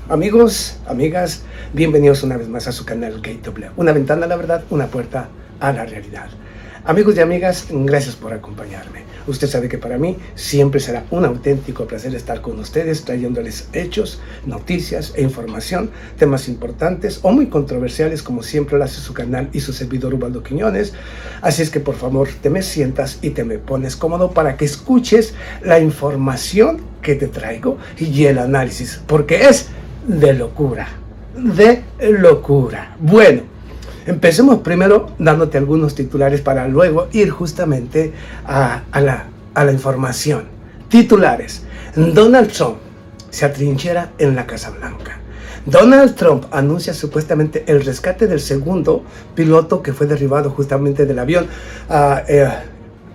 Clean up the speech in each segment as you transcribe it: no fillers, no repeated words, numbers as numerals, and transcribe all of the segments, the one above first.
Amigos, amigas, bienvenidos una vez más a su canal GateToBleu. Una ventana a la verdad, una puerta a la realidad. Amigos y amigas, gracias por acompañarme. Usted sabe que para mí siempre será un auténtico placer estar con ustedes, trayéndoles hechos, noticias e información, temas importantes o muy controversiales, como siempre lo hace su canal y su servidor Ubaldo Quiñones. Así es que por favor te me sientas y te me pones cómodo para que escuches la información que te traigo y el análisis, porque es de locura, de locura. Bueno, empecemos primero dándote algunos titulares para luego ir justamente a la información. Titulares: Donald Trump se atrinchera en la Casa Blanca. Donald Trump anuncia supuestamente el rescate del segundo piloto que fue derribado justamente del avión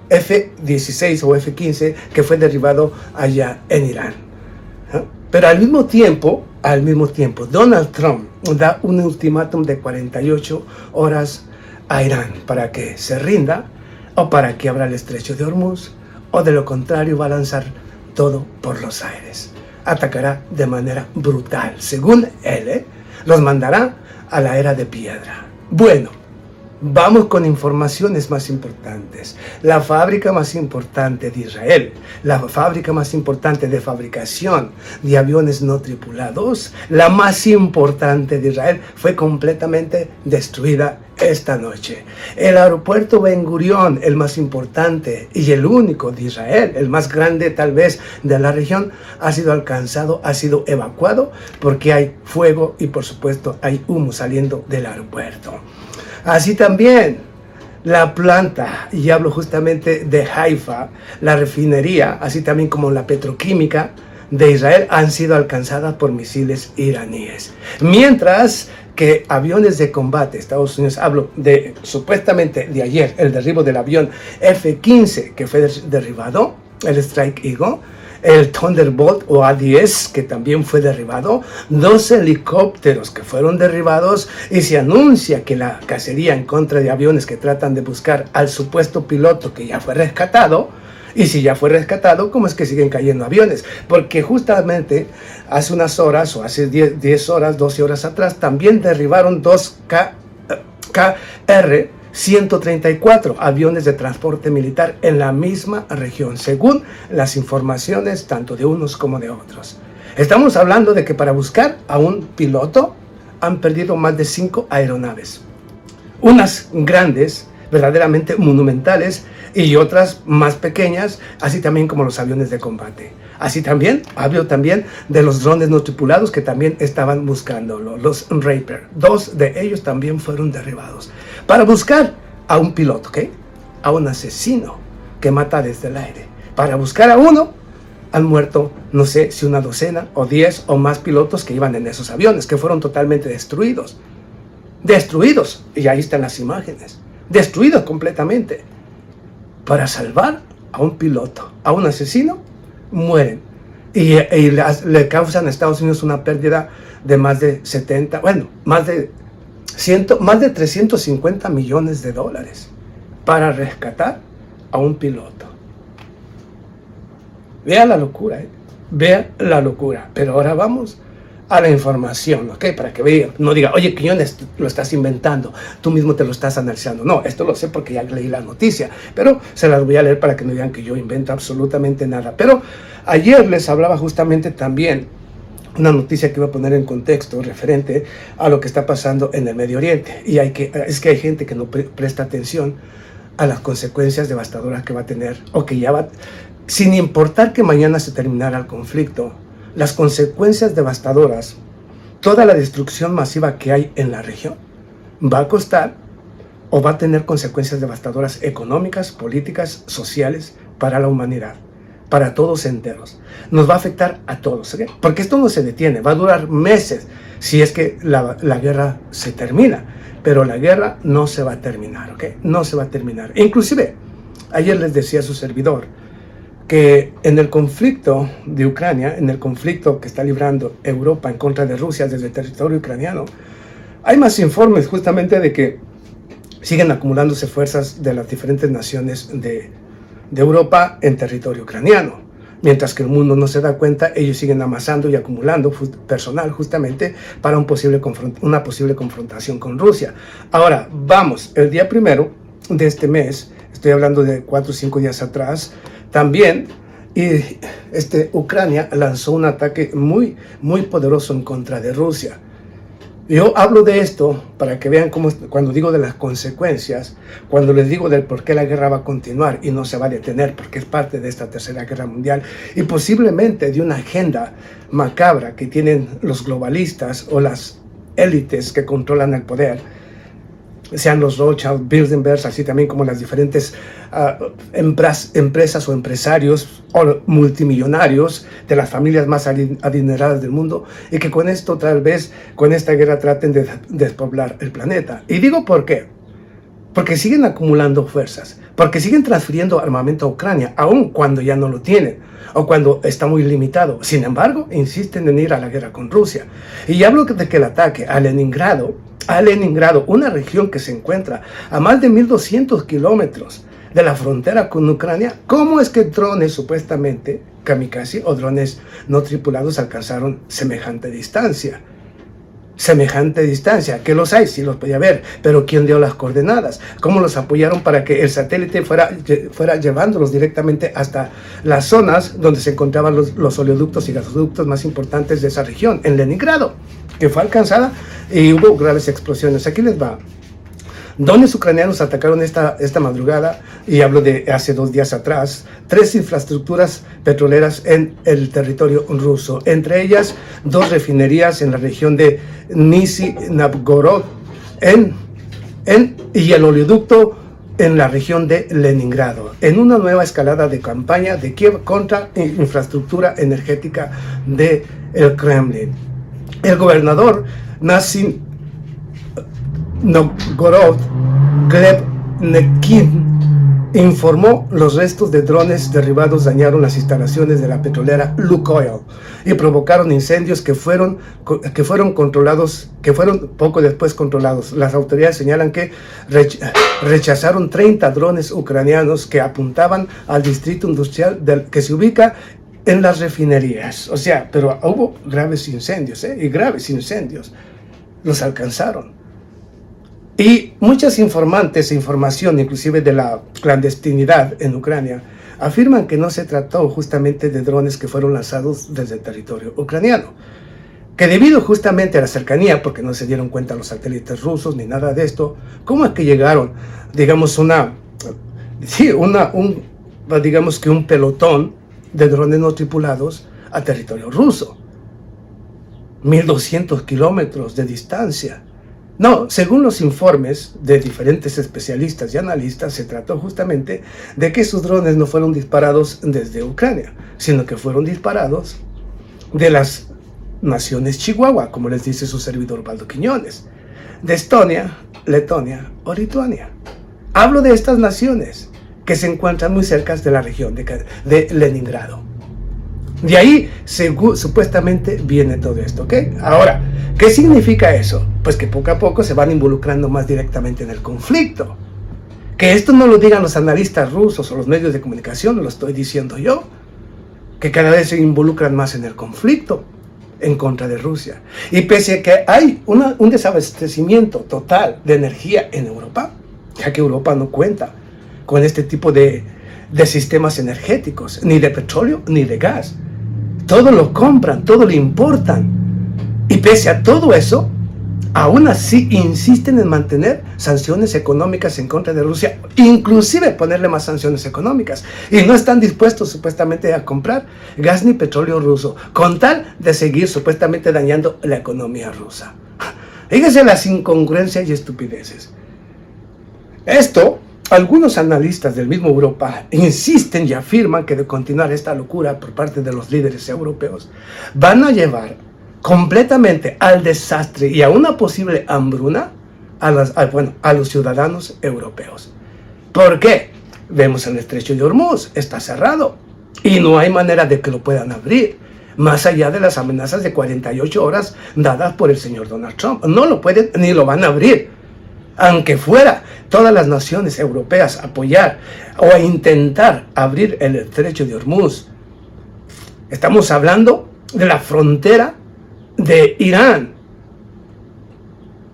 F-16 o F-15 que fue derribado allá en Irán. Pero al mismo tiempo, Donald Trump da un ultimátum de 48 horas a Irán para que se rinda o para que abra el estrecho de Hormuz, o de lo contrario va a lanzar todo por los aires. Atacará de manera brutal, según él, los mandará a la era de piedra. Bueno, vamos con informaciones más importantes. La fábrica más importante de Israel, la fábrica más importante de fabricación de aviones no tripulados, la más importante de Israel, fue completamente destruida esta noche. El aeropuerto Ben Gurión, el más importante y el único de Israel, el más grande tal vez de la región, ha sido alcanzado, ha sido evacuado porque hay fuego y por supuesto hay humo saliendo del aeropuerto. Así también la planta, y hablo justamente de Haifa, la refinería, así también como la petroquímica de Israel, han sido alcanzadas por misiles iraníes. Mientras que aviones de combate, Estados Unidos, hablo de supuestamente de ayer, el derribo del avión F-15 que fue derribado, el Strike Eagle, el Thunderbolt o A-10 que también fue derribado, 2 helicópteros que fueron derribados, y se anuncia que la cacería en contra de aviones que tratan de buscar al supuesto piloto que ya fue rescatado. Y si ya fue rescatado, ¿cómo es que siguen cayendo aviones? Porque justamente hace unas horas, o hace 10 horas, 12 horas atrás, también derribaron 2 KR-134 aviones de transporte militar en la misma región, según las informaciones tanto de unos como de otros. Estamos hablando de que para buscar a un piloto han perdido más de 5 aeronaves. Unas grandes, verdaderamente monumentales, y otras más pequeñas, así también como los aviones de combate. Así también, hablo también de los drones no tripulados que también estaban buscándolo, los Reaper. 2 de ellos también fueron derribados. Para buscar a un piloto, ¿ok? A un asesino que mata desde el aire. Para buscar a uno, han muerto, no sé si una docena o 10 o más pilotos que iban en esos aviones, que fueron totalmente destruidos. Destruidos, y ahí están las imágenes. Destruidos completamente. Para salvar a un piloto, a un asesino, mueren. Y le causan a Estados Unidos una pérdida de más de 70, bueno, más de 350 millones de dólares para rescatar a un piloto. Vea la locura, vea la locura. Pero ahora vamos a la información, ¿ok? Para que vean, no diga, oye, Quiñones, lo estás inventando, tú mismo te lo estás analizando. No, esto lo sé porque ya leí la noticia, pero se las voy a leer para que no digan que yo invento absolutamente nada. Pero ayer les hablaba justamente también una noticia que voy a poner en contexto referente a lo que está pasando en el Medio Oriente. Y es que hay gente que no presta atención a las consecuencias devastadoras que va a tener, o que ya va, sin importar que mañana se terminara el conflicto, las consecuencias devastadoras, toda la destrucción masiva que hay en la región, va a costar o va a tener consecuencias devastadoras económicas, políticas, sociales para la humanidad, para todos enteros. Nos va a afectar a todos, ¿okay? Porque esto no se detiene, va a durar meses si es que la guerra se termina, pero la guerra no se va a terminar, ¿ok? No se va a terminar. Inclusive, ayer les decía a su servidor que en el conflicto de Ucrania, en el conflicto que está librando Europa en contra de Rusia desde el territorio ucraniano, hay más informes justamente de que siguen acumulándose fuerzas de las diferentes naciones de Europa en territorio ucraniano. Mientras que el mundo no se da cuenta, ellos siguen amasando y acumulando personal justamente para una posible confrontación con Rusia. Ahora, vamos, el día 1 de este mes, estoy hablando de 4 o 5 días atrás, también Ucrania lanzó un ataque muy, muy poderoso en contra de Rusia. Yo hablo de esto para que vean cómo, cuando digo de las consecuencias, cuando les digo del por qué la guerra va a continuar y no se va a detener, porque es parte de esta tercera guerra mundial y posiblemente de una agenda macabra que tienen los globalistas o las élites que controlan el poder, sean los Rothschild, Bilderberg, así también como las diferentes empresas o empresarios o multimillonarios de las familias más adineradas del mundo, y que con esto tal vez, con esta guerra, traten de despoblar el planeta. Y digo por qué. Porque siguen acumulando fuerzas, porque siguen transfiriendo armamento a Ucrania, aun cuando ya no lo tienen, o cuando está muy limitado. Sin embargo, insisten en ir a la guerra con Rusia. Y hablo de que el ataque a Leningrado, una región que se encuentra a más de 1.200 kilómetros de la frontera con Ucrania, ¿cómo es que drones supuestamente kamikaze o drones no tripulados alcanzaron semejante distancia? Que los hay, sí los podía ver, pero ¿quién dio las coordenadas? ¿Cómo los apoyaron para que el satélite fuera llevándolos directamente hasta las zonas donde se encontraban los oleoductos y gasoductos más importantes de esa región, en Leningrado, que fue alcanzada y hubo graves explosiones? Aquí les va. Drones ucranianos atacaron esta madrugada, y hablo de hace 2 días atrás, 3 infraestructuras petroleras en el territorio ruso, entre ellas 2 refinerías en la región de Nizhny Novgorod y el oleoducto en la región de Leningrado, en una nueva escalada de campaña de Kiev contra infraestructura energética del Kremlin. El gobernador Nizhny Novgorod, Gleb Nekin, informó los restos de drones derribados dañaron las instalaciones de la petrolera Lukoil y provocaron incendios que fueron poco después controlados. Las autoridades señalan que rechazaron 30 drones ucranianos que apuntaban al distrito industrial que se ubica en las refinerías. O sea, pero hubo graves incendios, y graves incendios los alcanzaron. Y muchas información, inclusive de la clandestinidad en Ucrania, afirman que no se trató justamente de drones que fueron lanzados desde el territorio ucraniano, que debido justamente a la cercanía, porque no se dieron cuenta los satélites rusos ni nada de esto, ¿cómo es que llegaron, digamos, un pelotón de drones no tripulados a territorio ruso? 1.200 kilómetros de distancia. No, según los informes de diferentes especialistas y analistas, se trató justamente de que esos drones no fueron disparados desde Ucrania, sino que fueron disparados de las naciones Chihuahua, como les dice su servidor Baldo Quiñones, de Estonia, Letonia o Lituania. Hablo de estas naciones que se encuentran muy cerca de la región de Leningrado. De ahí supuestamente viene todo esto, ¿ok? Ahora, ¿qué significa eso? Pues que poco a poco se van involucrando más directamente en el conflicto. Que esto no lo digan los analistas rusos o los medios de comunicación, lo estoy diciendo yo. Que cada vez se involucran más en el conflicto en contra de Rusia. Y pese a que hay un desabastecimiento total de energía en Europa, ya que Europa no cuenta con este tipo de sistemas energéticos, ni de petróleo ni de gas. Todo lo compran, todo lo importan. Y pese a todo eso, aún así insisten en mantener sanciones económicas en contra de Rusia, inclusive ponerle más sanciones económicas. Y no están dispuestos supuestamente a comprar gas ni petróleo ruso, con tal de seguir supuestamente dañando la economía rusa. Fíjense las incongruencias y estupideces. Esto, algunos analistas del mismo Europa insisten y afirman que de continuar esta locura por parte de los líderes europeos, van a llevar completamente al desastre y a una posible hambruna a los ciudadanos europeos. ¿Por qué? Vemos el estrecho de Hormuz, está cerrado y no hay manera de que lo puedan abrir, más allá de las amenazas de 48 horas dadas por el señor Donald Trump. No lo pueden ni lo van a abrir. Aunque fuera todas las naciones europeas a apoyar o a intentar abrir el estrecho de Hormuz, Estamos hablando de la frontera de Irán.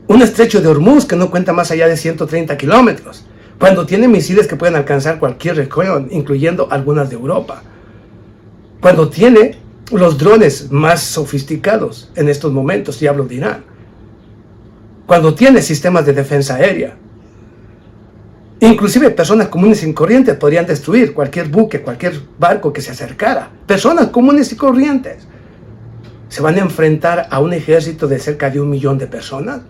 Un estrecho de Hormuz que no cuenta más allá de 130 kilómetros. Cuando tiene misiles que pueden alcanzar cualquier región, incluyendo algunas de Europa. Cuando tiene los drones más sofisticados en estos momentos, y hablo de Irán. Cuando tiene sistemas de defensa aérea. Inclusive personas comunes y corrientes podrían destruir cualquier buque, cualquier barco que se acercara. Personas comunes y corrientes. ¿Se van a enfrentar a un ejército de cerca de 1 millón de personas?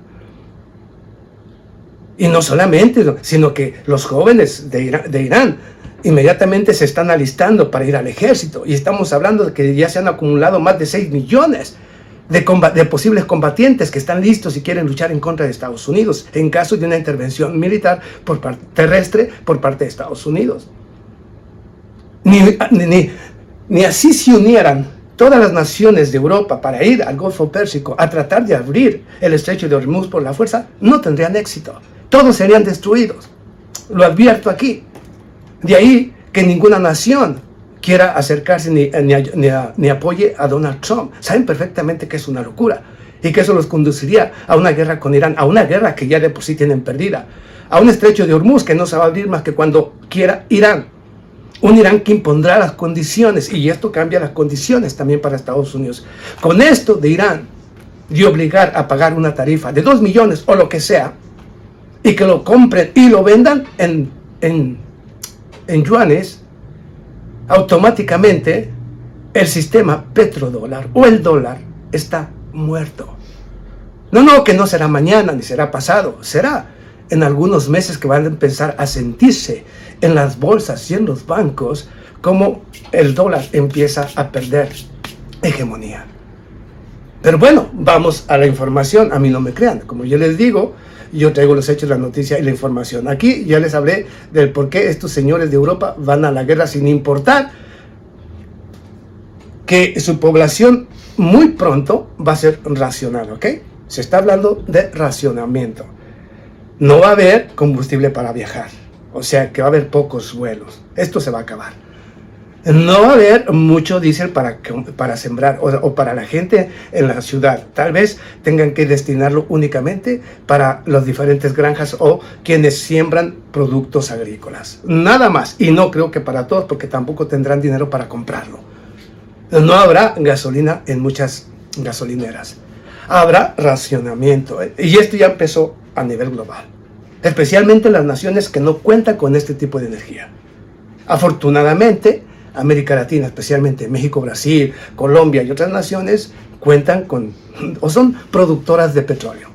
Y no solamente, sino que los jóvenes de Irán inmediatamente se están alistando para ir al ejército. Y estamos hablando de que ya se han acumulado más de 6 millones de posibles combatientes que están listos y quieren luchar en contra de Estados Unidos en caso de una intervención militar terrestre por parte de Estados Unidos. Ni así se unieran todas las naciones de Europa para ir al Golfo Pérsico a tratar de abrir el estrecho de Hormuz por la fuerza, no tendrían éxito. Todos serían destruidos. Lo advierto aquí. De ahí que ninguna nación quiera acercarse ni apoye a Donald Trump. Saben perfectamente que es una locura y que eso los conduciría a una guerra con Irán, a una guerra que ya de por sí tienen perdida, a un estrecho de Hormuz que no se va a abrir más que cuando quiera Irán. Un Irán que impondrá las condiciones, y esto cambia las condiciones también para Estados Unidos. Con esto de Irán, de obligar a pagar una tarifa de 2 millones o lo que sea, y que lo compren y lo vendan en yuanes, automáticamente el sistema petrodólar o el dólar está muerto. No, que no será mañana ni será pasado, será en algunos meses que van a empezar a sentirse en las bolsas y en los bancos como el dólar empieza a perder hegemonía. Pero bueno, vamos a la información. A mí no me crean, como yo les digo, yo traigo los hechos, la noticia y la información. Aquí ya les hablé del por qué estos señores de Europa van a la guerra sin importar que su población muy pronto va a ser racionada, ¿ok? Se está hablando de racionamiento. No va a haber combustible para viajar, o sea que va a haber pocos vuelos. Esto se va a acabar. No va a haber mucho diésel para sembrar o para la gente en la ciudad. Tal vez tengan que destinarlo únicamente para las diferentes granjas o quienes siembran productos agrícolas. Nada más. Y no creo que para todos, porque tampoco tendrán dinero para comprarlo. No habrá gasolina en muchas gasolineras. Habrá racionamiento. Y esto ya empezó a nivel global. Especialmente en las naciones que no cuentan con este tipo de energía. Afortunadamente, América Latina, especialmente México, Brasil, Colombia y otras naciones, cuentan con o son productoras de petróleo.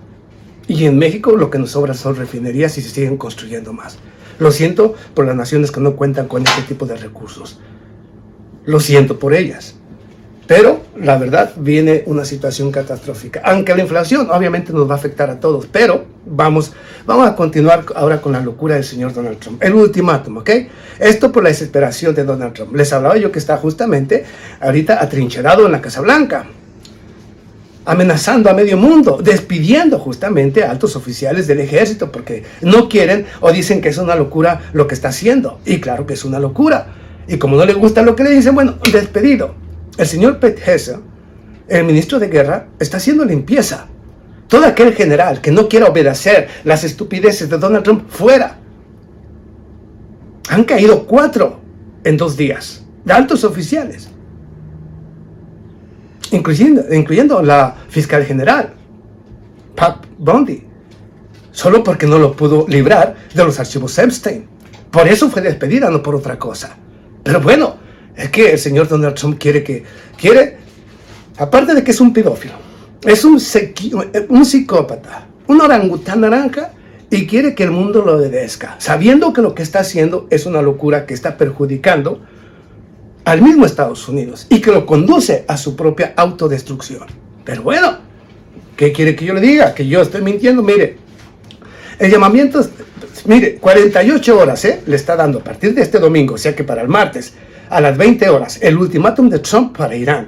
Y en México lo que nos sobra son refinerías y se siguen construyendo más. Lo siento por las naciones que no cuentan con este tipo de recursos. Lo siento por ellas. Pero la verdad viene una situación catastrófica. Aunque la inflación obviamente nos va a afectar a todos. Pero vamos a continuar ahora con la locura del señor Donald Trump. El ultimátum, ¿ok? Esto por la desesperación de Donald Trump. Les hablaba yo que está justamente ahorita atrincherado en la Casa Blanca, amenazando a medio mundo, despidiendo justamente a altos oficiales del ejército porque no quieren o dicen que es una locura lo que está haciendo. Y claro que es una locura. Y como no le gusta lo que le dicen, bueno, despedido. El señor Pete Hegseth, el ministro de Guerra, está haciendo limpieza. Todo aquel general que no quiera obedecer las estupideces de Donald Trump, fuera. Han caído 4 en 2 días, de altos oficiales. Incluyendo la fiscal general, Pat Bundy. Solo porque no lo pudo librar de los archivos Epstein. Por eso fue despedida, no por otra cosa. Pero bueno, es que el señor Donald Trump quiere, aparte de que es un pedófilo, es un psicópata, un orangután naranja, y quiere que el mundo lo obedezca, sabiendo que lo que está haciendo es una locura que está perjudicando al mismo Estados Unidos y que lo conduce a su propia autodestrucción. Pero bueno, ¿qué quiere que yo le diga? ¿Que yo estoy mintiendo? Mire, el llamamiento, 48 horas le está dando a partir de este domingo, o sea que para el martes, a las 20 horas, el ultimátum de Trump para Irán.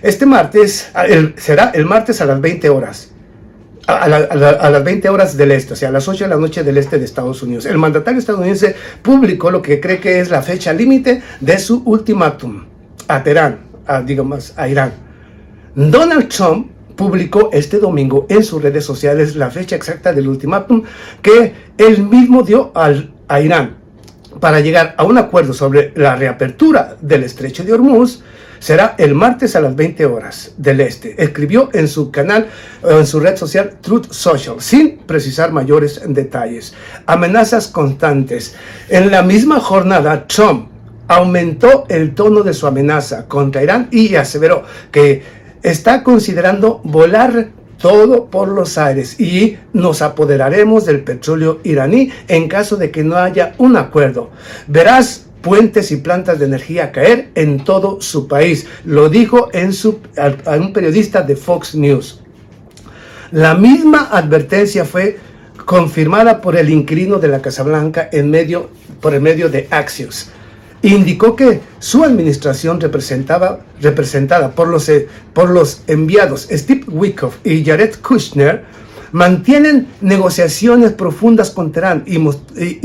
Este martes, será el martes a las 20 horas, a las 20 horas del este, o sea, a las 8 de la noche del este de Estados Unidos. El mandatario estadounidense publicó lo que cree que es la fecha límite de su ultimátum a Teherán, a Irán. Donald Trump publicó este domingo en sus redes sociales la fecha exacta del ultimátum que él mismo dio a Irán para llegar a un acuerdo sobre la reapertura del estrecho de Hormuz. Será el martes a las 20 horas del este. Escribió en su canal, en su red social Truth Social, sin precisar mayores detalles. Amenazas constantes. En la misma jornada, Trump aumentó el tono de su amenaza contra Irán y aseveró que está considerando volar todo por los aires y nos apoderaremos del petróleo iraní en caso de que no haya un acuerdo. Verás puentes y plantas de energía caer en todo su país. Lo dijo a un periodista de Fox News. La misma advertencia fue confirmada por el inquilino de la Casa Blanca por el medio de Axios. Indicó que su administración representada por los enviados Steve Witkoff y Jared Kushner mantienen negociaciones profundas con Teherán y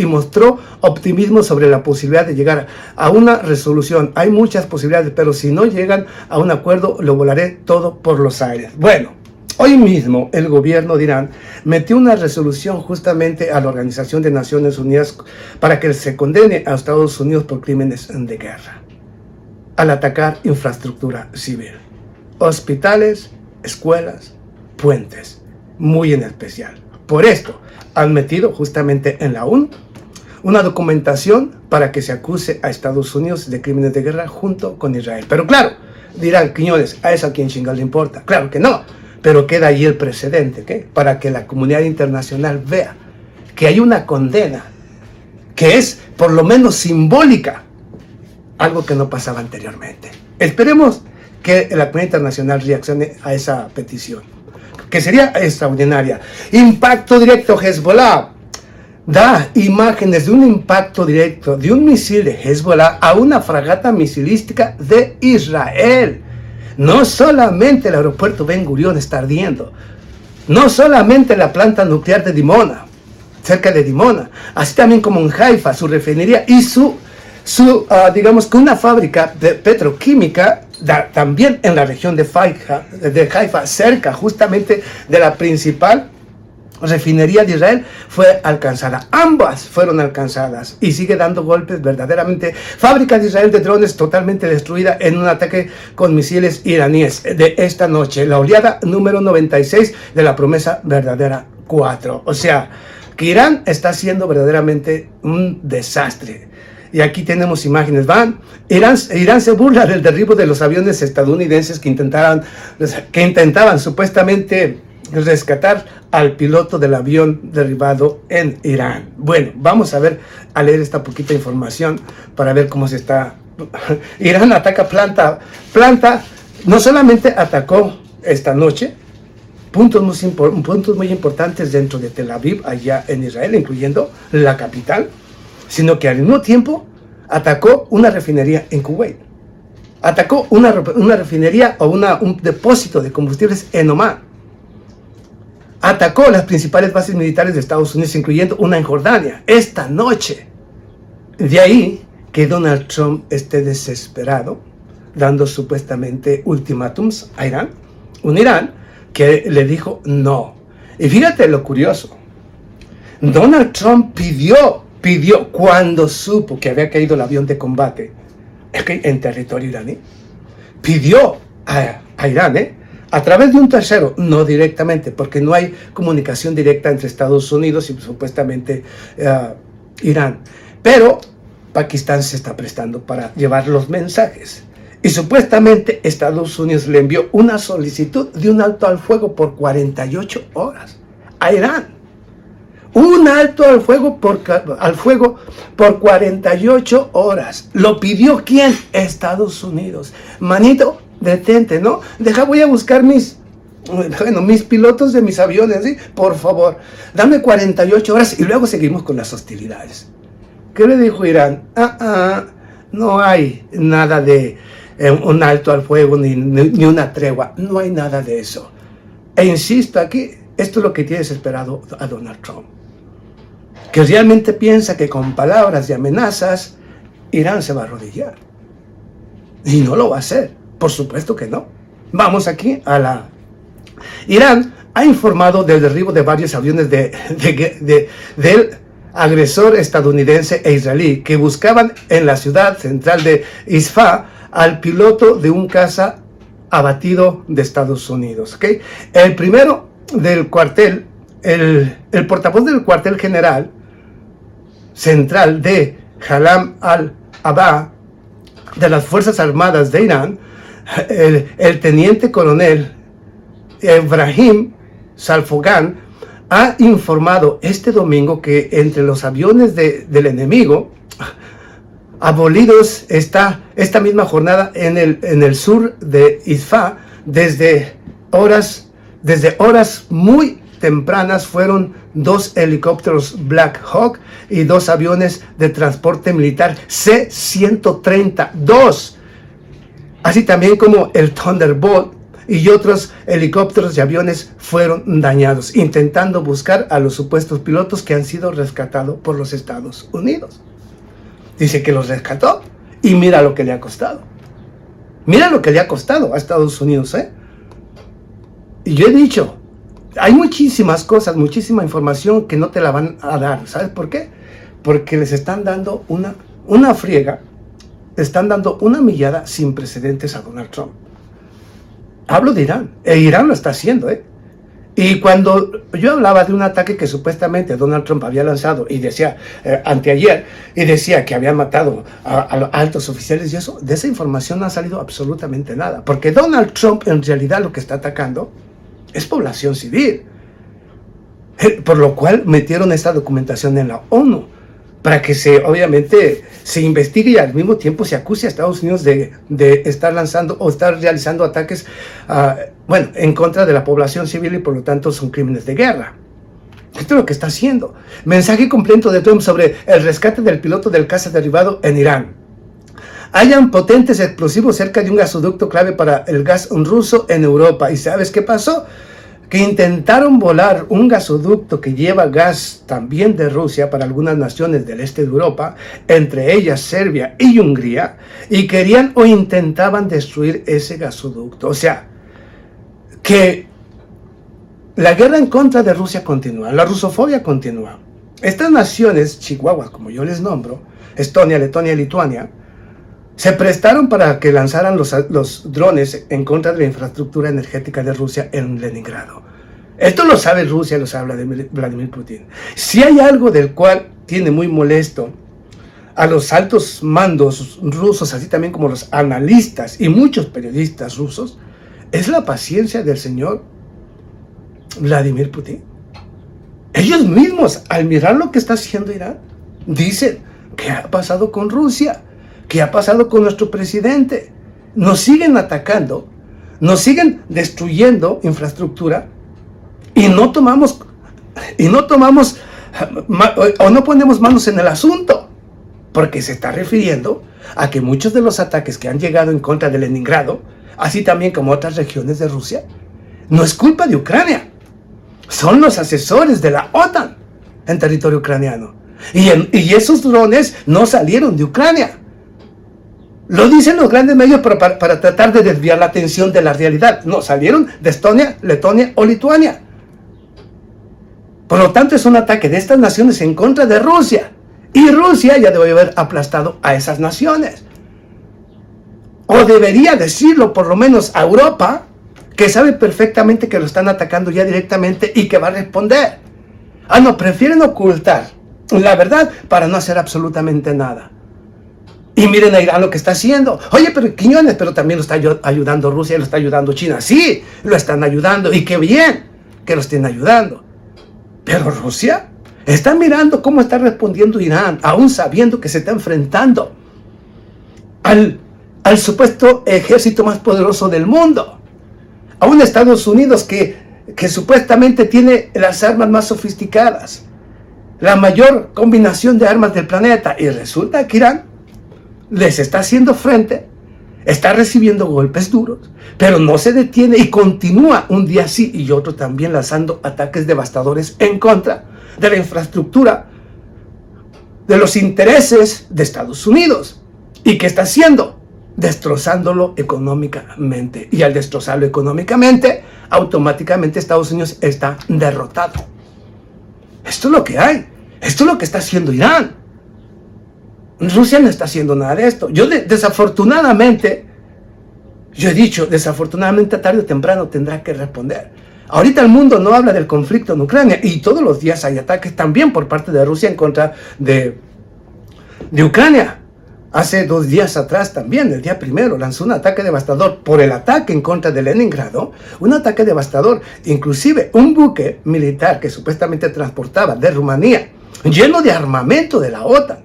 mostró optimismo sobre la posibilidad de llegar a una resolución. Hay muchas posibilidades, pero si no llegan a un acuerdo, lo volaré todo por los aires. Bueno, hoy mismo el gobierno de Irán metió una resolución justamente a la Organización de Naciones Unidas para que se condene a Estados Unidos por crímenes de guerra al atacar infraestructura civil, hospitales, escuelas, puentes. Muy en especial. Por esto, han metido justamente en la ONU una documentación para que se acuse a Estados Unidos de crímenes de guerra junto con Israel. Pero claro, dirán, Quiñones, ¿a eso a quién chingados le importa? Claro que no, pero queda ahí el precedente, ¿qué? Para que la comunidad internacional vea que hay una condena que es por lo menos simbólica, algo que no pasaba anteriormente. Esperemos que la comunidad internacional reaccione a esa petición, que sería extraordinaria. Impacto directo. Hezbollah da imágenes de un impacto directo de un misil de Hezbollah a una fragata misilística de Israel. No solamente el aeropuerto Ben Gurión está ardiendo, no solamente la planta nuclear de Dimona, cerca de Dimona, así también como en Haifa, su refinería y digamos que una fábrica de petroquímica también en la región de Haifa, cerca justamente de la principal refinería de Israel, fue alcanzada. Ambas fueron alcanzadas y sigue dando golpes verdaderamente. Fábrica de Israel de drones totalmente destruida en un ataque con misiles iraníes de esta noche. La oleada número 96 de la promesa verdadera 4. O sea, que Irán está siendo verdaderamente un desastre. Y aquí tenemos imágenes. Irán se burla del derribo de los aviones estadounidenses que intentaban supuestamente rescatar al piloto del avión derribado en Irán. Bueno, vamos a leer esta poquita información para ver cómo se está. Irán ataca planta. No solamente atacó esta noche puntos muy importantes dentro de Tel Aviv, allá en Israel, incluyendo la capital, sino que al mismo tiempo atacó una refinería en Kuwait. Atacó una refinería o un depósito de combustibles en Omán. Atacó las principales bases militares de Estados Unidos, incluyendo una en Jordania, esta noche. De ahí que Donald Trump esté desesperado, dando supuestamente ultimátums a Irán. Un Irán que le dijo no. Y fíjate lo curioso. Donald Trump pidió cuando supo que había caído el avión de combate en territorio iraní, pidió a Irán, a través de un tercero, no directamente, porque no hay comunicación directa entre Estados Unidos y supuestamente Irán, pero Pakistán se está prestando para llevar los mensajes. Y supuestamente Estados Unidos le envió una solicitud de un alto al fuego por 48 horas a Irán. Un alto al fuego por 48 horas. ¿Lo pidió quién? Estados Unidos. Manito, detente, ¿no? voy a buscar mis pilotos de mis aviones, ¿sí? Por favor, dame 48 horas y luego seguimos con las hostilidades. ¿Qué le dijo Irán? No hay nada de un alto al fuego ni una tregua. No hay nada de eso. E insisto aquí, esto es lo que tiene desesperado a Donald Trump, que realmente piensa que con palabras y amenazas Irán se va a arrodillar. Y no lo va a hacer. Por supuesto que no. Vamos aquí a la... Irán ha informado del derribo de varios aviones del agresor estadounidense e israelí que buscaban en la ciudad central de Isfahan al piloto de un caza abatido de Estados Unidos. ¿Okay? El primero del cuartel, el portavoz del cuartel general central de Jalam al-Aba de las Fuerzas Armadas de Irán, el teniente coronel Ebrahim Salfogan, ha informado este domingo que entre los aviones del enemigo abolidos está esta misma jornada en el sur de Isfahan desde horas muy tempranas fueron 2 helicópteros Black Hawk y 2 aviones de transporte militar C-132, así también como el Thunderbolt y otros helicópteros y aviones fueron dañados, intentando buscar a los supuestos pilotos que han sido rescatados por los Estados Unidos. Dice que los rescató y mira lo que le ha costado. Mira lo que le ha costado a Estados Unidos, ¿eh? Y yo he dicho, hay muchísimas cosas, muchísima información que no te la van a dar. ¿Sabes por qué? Porque les están dando una friega, están dando una millada sin precedentes a Donald Trump. Hablo de Irán, Irán lo está haciendo, ¿eh? Y cuando yo hablaba de un ataque que supuestamente Donald Trump había lanzado y decía, anteayer, y decía que habían matado a los altos oficiales y eso, de esa información no ha salido absolutamente nada. Porque Donald Trump en realidad lo que está atacando es población civil. Por lo cual metieron esta documentación en la ONU, para que obviamente se investigue y al mismo tiempo se acuse a Estados Unidos de estar lanzando o estar realizando ataques en contra de la población civil y por lo tanto son crímenes de guerra. Esto es lo que está haciendo. Mensaje completo de Trump sobre el rescate del piloto del caza derribado en Irán. Hayan potentes explosivos cerca de un gasoducto clave para el gas ruso en Europa. ¿Y sabes qué pasó? Que intentaron volar un gasoducto que lleva gas también de Rusia para algunas naciones del este de Europa, entre ellas Serbia y Hungría, y querían o intentaban destruir ese gasoducto. O sea, que la guerra en contra de Rusia continúa, la rusofobia continúa. Estas naciones, Chihuahua, como yo les nombro, Estonia, Letonia y Lituania, se prestaron para que lanzaran los drones en contra de la infraestructura energética de Rusia en Leningrado. Esto lo sabe Rusia, lo sabe Vladimir Putin. Si hay algo del cual tiene muy molesto a los altos mandos rusos, así también como los analistas y muchos periodistas rusos, es la paciencia del señor Vladimir Putin. Ellos mismos, al mirar lo que está haciendo Irán, dicen, ¿qué ha pasado con Rusia? ¿Qué ha pasado con nuestro presidente? Nos siguen atacando, nos siguen destruyendo infraestructura y no tomamos o no ponemos manos en el asunto, porque se está refiriendo a que muchos de los ataques que han llegado en contra de Leningrado, así también como otras regiones de Rusia, no es culpa de Ucrania, son los asesores de la OTAN en territorio ucraniano. Y esos drones no salieron de Ucrania. Lo dicen los grandes medios para tratar de desviar la atención de la realidad. No, salieron de Estonia, Letonia o Lituania. Por lo tanto, es un ataque de estas naciones en contra de Rusia. Y Rusia ya debe haber aplastado a esas naciones. O debería decirlo por lo menos a Europa, que sabe perfectamente que lo están atacando ya directamente y que va a responder. No, prefieren ocultar la verdad para no hacer absolutamente nada. Y miren a Irán lo que está haciendo. Oye, pero Quiñones, pero también lo está ayudando Rusia y lo está ayudando China. Sí, lo están ayudando y qué bien que lo estén ayudando. Pero Rusia está mirando cómo está respondiendo Irán, aún sabiendo que se está enfrentando al supuesto ejército más poderoso del mundo. A un Estados Unidos que supuestamente tiene las armas más sofisticadas, la mayor combinación de armas del planeta. Y resulta que Irán les está haciendo frente, está recibiendo golpes duros, pero no se detiene y continúa un día sí y otro también lanzando ataques devastadores en contra de la infraestructura, de los intereses de Estados Unidos. ¿Y qué está haciendo? destrozándolo económicamente. Y al destrozarlo económicamente, automáticamente Estados Unidos está derrotado. Esto es lo que hay. Esto es lo que está haciendo Irán. Rusia no está haciendo nada de esto. Desafortunadamente, yo he dicho, desafortunadamente tarde o temprano tendrá que responder. Ahorita el mundo no habla del conflicto en Ucrania y todos los días hay ataques también por parte de Rusia en contra de Ucrania. Hace 2 días atrás también, el día primero, lanzó un ataque devastador por el ataque en contra de Leningrado. Un ataque devastador. Inclusive un buque militar que supuestamente transportaba de Rumanía, lleno de armamento de la OTAN,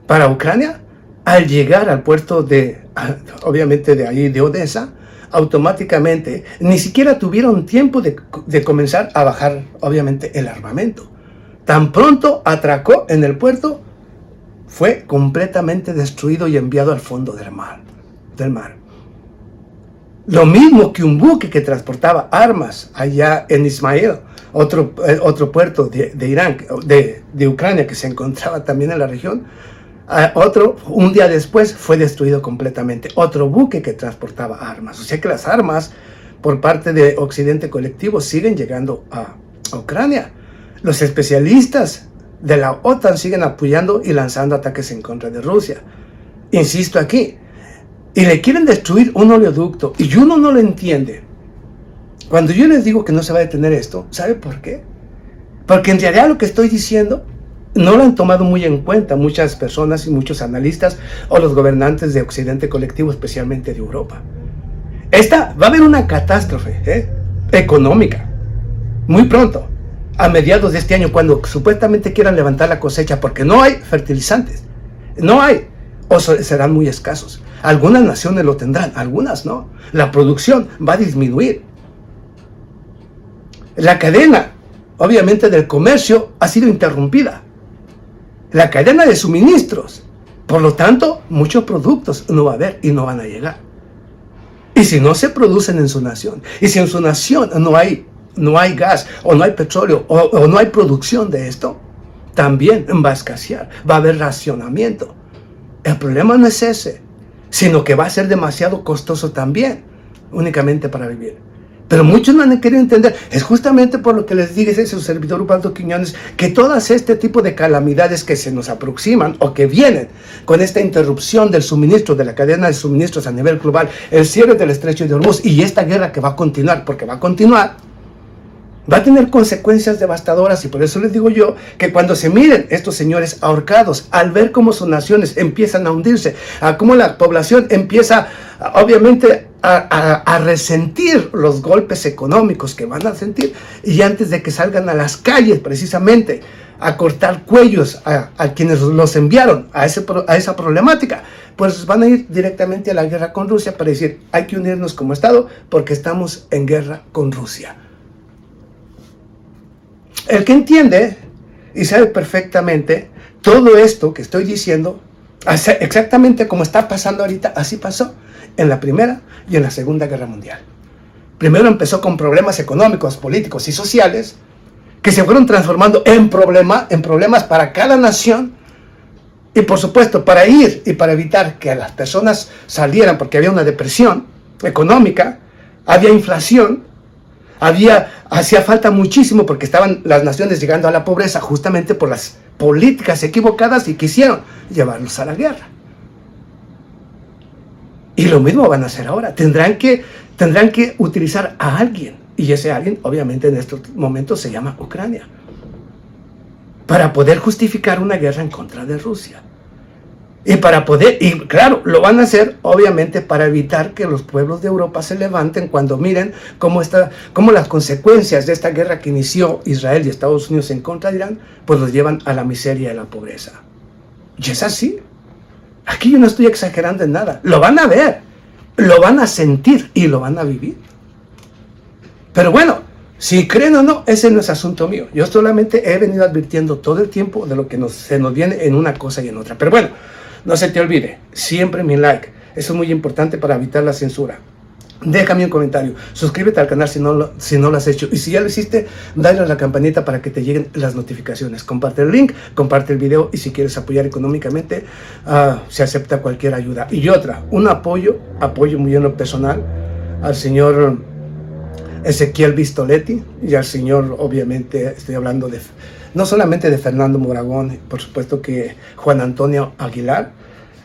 para Ucrania, al llegar al puerto obviamente de ahí, de Odessa, automáticamente ni siquiera tuvieron tiempo de comenzar a bajar, obviamente, el armamento. Tan pronto atracó en el puerto, fue completamente destruido y enviado al fondo del mar. Lo mismo que un buque que transportaba armas allá en Ismail, otro puerto de Irán, de Ucrania, que se encontraba también en la región. Un día después fue destruido completamente. Otro buque que transportaba armas. O sea que las armas por parte de Occidente colectivo siguen llegando a Ucrania. Los especialistas de la OTAN siguen apoyando y lanzando ataques en contra de Rusia. Insisto aquí. Y le quieren destruir un oleoducto. Y uno no lo entiende. Cuando yo les digo que no se va a detener esto, ¿sabe por qué? Porque en realidad lo que estoy diciendo no lo han tomado muy en cuenta muchas personas y muchos analistas o los gobernantes de Occidente colectivo, especialmente de Europa. Va a haber una catástrofe económica muy pronto, a mediados de este año, cuando supuestamente quieran levantar la cosecha, porque no hay fertilizantes, no hay, o serán muy escasos. Algunas naciones lo tendrán, algunas no. La producción va a disminuir. La cadena, obviamente, del comercio ha sido interrumpida. La cadena de suministros. Por lo tanto, muchos productos no va a haber y no van a llegar. Y si no se producen en su nación, y si en su nación no hay gas, o no hay petróleo, o no hay producción de esto, también va a escasear, va a haber racionamiento. El problema no es ese, sino que va a ser demasiado costoso también, únicamente para vivir. Pero muchos no han querido entender. Es justamente por lo que les dice su servidor Ubaldo Quiñones, que todas este tipo de calamidades que se nos aproximan o que vienen con esta interrupción del suministro, de la cadena de suministros a nivel global, el cierre del estrecho de Hormuz y esta guerra que va a continuar, porque va a continuar, va a tener consecuencias devastadoras. Y por eso les digo yo que cuando se miren estos señores ahorcados, al ver cómo sus naciones empiezan a hundirse, a cómo la población empieza, obviamente, a resentir los golpes económicos que van a sentir, y antes de que salgan a las calles precisamente a cortar cuellos a quienes los enviaron a esa problemática, pues van a ir directamente a la guerra con Rusia para decir, hay que unirnos como Estado porque estamos en guerra con Rusia. El que entiende y sabe perfectamente todo esto que estoy diciendo, exactamente como está pasando ahorita, así pasó en la Primera y en la Segunda Guerra Mundial. Primero empezó con problemas económicos, políticos y sociales que se fueron transformando en problemas para cada nación, y por supuesto para ir y para evitar que las personas salieran, porque había una depresión económica, había inflación, hacía falta muchísimo porque estaban las naciones llegando a la pobreza justamente por las políticas equivocadas y quisieron llevarlos a la guerra. Y lo mismo van a hacer ahora. Tendrán que utilizar a alguien. Y ese alguien, obviamente, en estos momentos se llama Ucrania. Para poder justificar una guerra en contra de Rusia. Y claro, lo van a hacer, obviamente, para evitar que los pueblos de Europa se levanten cuando miren cómo las consecuencias de esta guerra que inició Israel y Estados Unidos en contra de Irán, pues los llevan a la miseria y a la pobreza. Y es así. Aquí yo no estoy exagerando en nada. Lo van a ver, lo van a sentir y lo van a vivir. Pero bueno, si creen o no, ese no es asunto mío. Yo solamente he venido advirtiendo todo el tiempo de lo que se nos viene en una cosa y en otra. Pero bueno, no se te olvide, siempre mi like. Eso es muy importante para evitar la censura. Déjame un comentario, suscríbete al canal si no lo has hecho, y si ya lo hiciste, dale a la campanita para que te lleguen las notificaciones. Comparte el link, comparte el video, y si quieres apoyar económicamente, se acepta cualquier ayuda. Y otra, un apoyo muy en lo personal al señor Ezequiel Vistoletti y al señor, obviamente estoy hablando no solamente de Fernando Moragón, por supuesto que Juan Antonio Aguilar,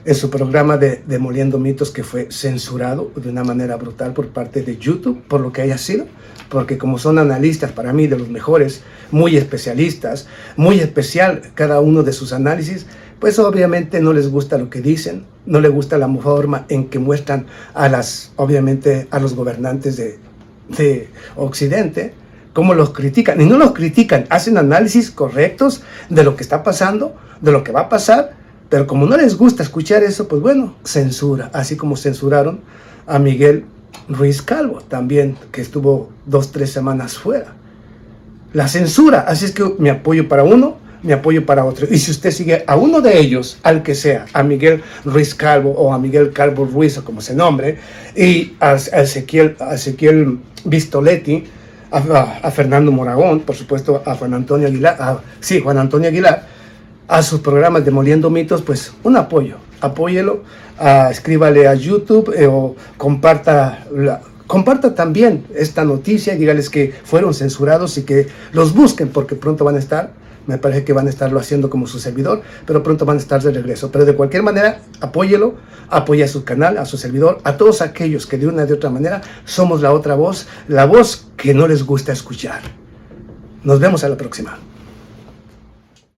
en su programa de Demoliendo Mitos, que fue censurado de una manera brutal por parte de YouTube, por lo que haya sido, porque como son analistas para mí de los mejores, muy especialistas, muy especial cada uno de sus análisis, pues obviamente no les gusta lo que dicen, no les gusta la forma en que muestran obviamente a los gobernantes de Occidente, cómo los critican, y no los critican, hacen análisis correctos de lo que está pasando, de lo que va a pasar. Pero como no les gusta escuchar eso, pues bueno, censura. Así como censuraron a Miguel Ruiz Calvo, también, que estuvo 2-3 semanas fuera. La censura. Así es que mi apoyo para uno, mi apoyo para otro. Y si usted sigue a uno de ellos, al que sea, a Miguel Ruiz Calvo o a Miguel Calvo Ruiz, o como se nombre, y a Ezequiel Vistoletti, a Fernando Moragón, por supuesto, a Juan Antonio Aguilar, Juan Antonio Aguilar, a sus programas Demoliendo Mitos, pues un apoyo, apóyelo, escríbale a YouTube o comparta también esta noticia y dígales que fueron censurados y que los busquen, porque pronto van a estar, me parece que van a estarlo haciendo como su servidor, pero pronto van a estar de regreso. Pero de cualquier manera, apóyelo, apoya a su canal, a su servidor, a todos aquellos que de una de otra manera somos la otra voz, la voz que no les gusta escuchar. Nos vemos a la próxima.